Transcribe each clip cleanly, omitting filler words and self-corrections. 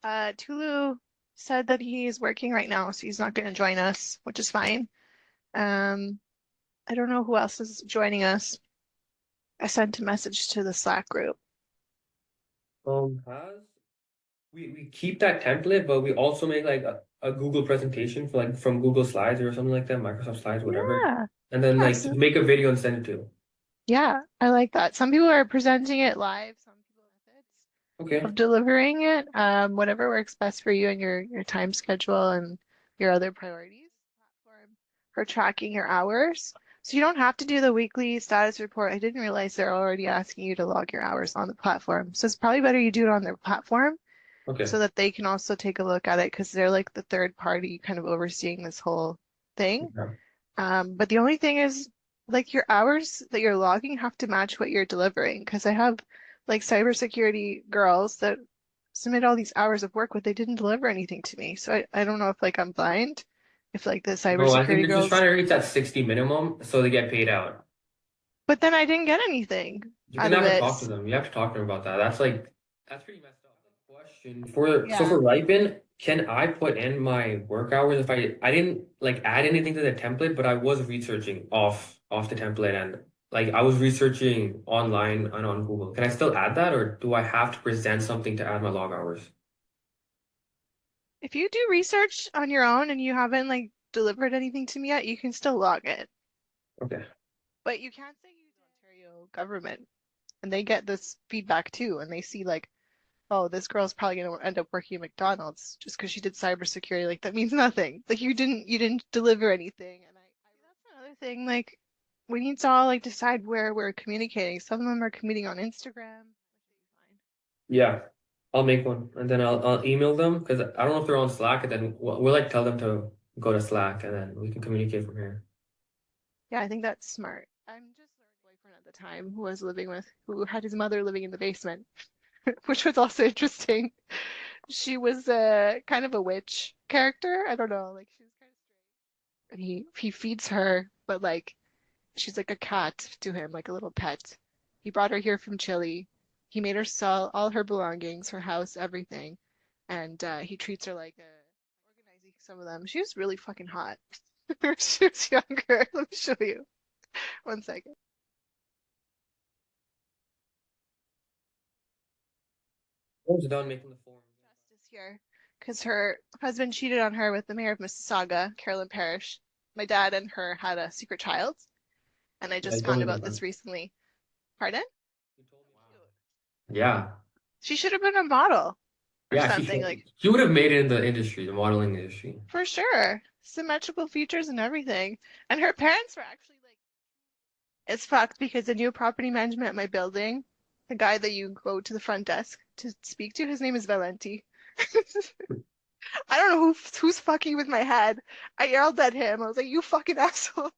Tulu said that he's working right now, so he's not going to join us, which is fine. Um, I don't know who else is joining us. I sent a message to the Slack group. Has we keep that template, but we also make like a Google presentation for like from Google Slides or something like that, Microsoft Slides, whatever. Yeah. And then Yeah, like just make a video and send it to. yeah, I like that. Some people are presenting it live, some people methods Okay. of delivering it. Whatever works best for you and your time schedule and your other priorities. Platform for tracking your hours. So you don't have to do the weekly status report. I didn't realize they're already asking you to log your hours on the platform. So it's probably better you do it on their platform Okay. so that they can also take a look at it because they're like the third party kind of overseeing this whole thing. Yeah. But the only thing is, like, your hours that you're logging have to match what you're delivering. Because I have like cybersecurity girls that submit all these hours of work, but they didn't deliver anything to me. So I don't know if like I'm blind, if like the No, I think cybersecurity they're just trying girls, to reach that 60 minimum so they get paid out. but then I didn't get anything You're out gonna of have to it. talk to them. You have to talk to them about that. That's pretty messed up. Question for Yeah. Ripen, can I put in my work hours if I didn't like add anything to the template, but I was researching off the template and like I was researching online and on Google. Can I still add that or do I have to present something to add my log hours? If you do research on your own and you haven't like delivered anything to me yet, you can still log it. Okay. But you can't say you use the Ontario government and they get this feedback too, and they see like, oh, this girl's probably gonna end up working at McDonald's just because she did cybersecurity. Like that means nothing. Like you didn't deliver anything. And that's another thing. Like we need to all like decide where we're communicating. Some of them are commuting on Instagram. Yeah. I'll make one and then I'll email them because I don't know if they're on Slack and then we'll like tell them to go to Slack and then we can communicate from here. Yeah, I think that's smart. I'm just her boyfriend at the time who I was living with, who had his mother living in the basement, which was also interesting. She was kind of a witch character. I don't know, like she was kind of strange. And he feeds her, but like she's like a cat to him, like a little pet. He brought her here from Chile. He made her sell all her belongings, her house, everything, and he treats her like organizing some of them. She was really fucking hot. She was younger. Let me show you. One second. I was done making the form. Justice here, because her husband cheated on her with the mayor of Mississauga, Carolyn Parrish. My dad and her had a secret child, and I Yeah, you just told found me about about that. this recently. Pardon? You told me. Wow. Yeah. She should have been a model or Yeah, something, like he would have made it in the industry, the modeling industry. for sure. Symmetrical features and everything. And her parents were actually like, it's fucked because the new property management at my building, the guy that you go to the front desk to speak to, his name is Valenti. I don't know who's fucking with my head. I yelled at him. I was like, "You fucking asshole!"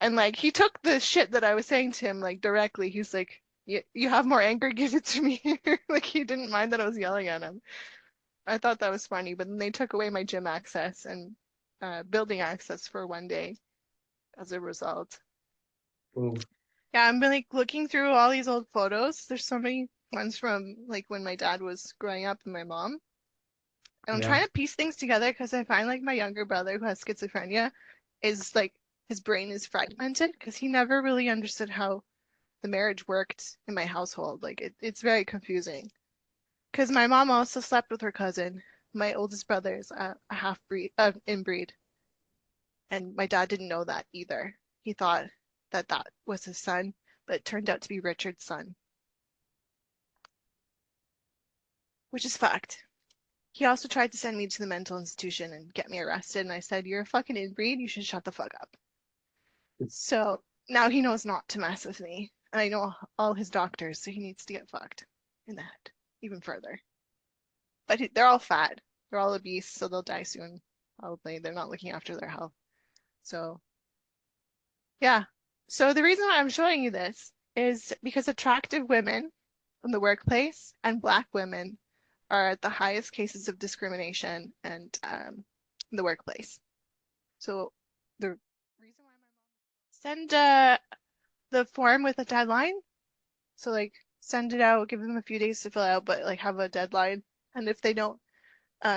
And like he took the shit that I was saying to him like directly. He's like, "You have more anger, give it to me." Like he didn't mind that I was yelling at him. I thought that was funny, but then they took away my gym access and building access for one day as a result. Ooh, Yeah, I'm been like looking through all these old photos. There's so many ones from like when my dad was growing up and my mom. And I'm yeah. trying to piece things together because I find like my younger brother who has schizophrenia is like his brain is fragmented because he never really understood how the marriage worked in my household. Like it's very confusing. Because my mom also slept with her cousin. My oldest brother is a half breed, inbreed, and my dad didn't know that either. He thought that that was his son, but it turned out to be Richard's son, which is fucked. He also tried to send me to the mental institution and get me arrested, and I said, "You're a fucking inbreed. You should shut the fuck up." So now he knows not to mess with me, and I know all his doctors, so he needs to get fucked in the head even further. But they're all fat. They're all obese, so they'll die soon. Probably. They're not looking after their health. So, yeah. So the reason why I'm showing you this is because attractive women in the workplace and Black women are at the highest cases of discrimination and in the workplace. So the reason why my mom send the form with a deadline. So like send it out, give them a few days to fill out, but like have a deadline And if they don't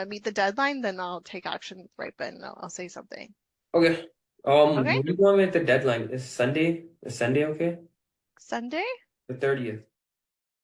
meet the deadline, then I'll take action with Ripen. I'll say something. Okay. Okay? When do you want me at the deadline? Is Sunday okay? Sunday? The 30th.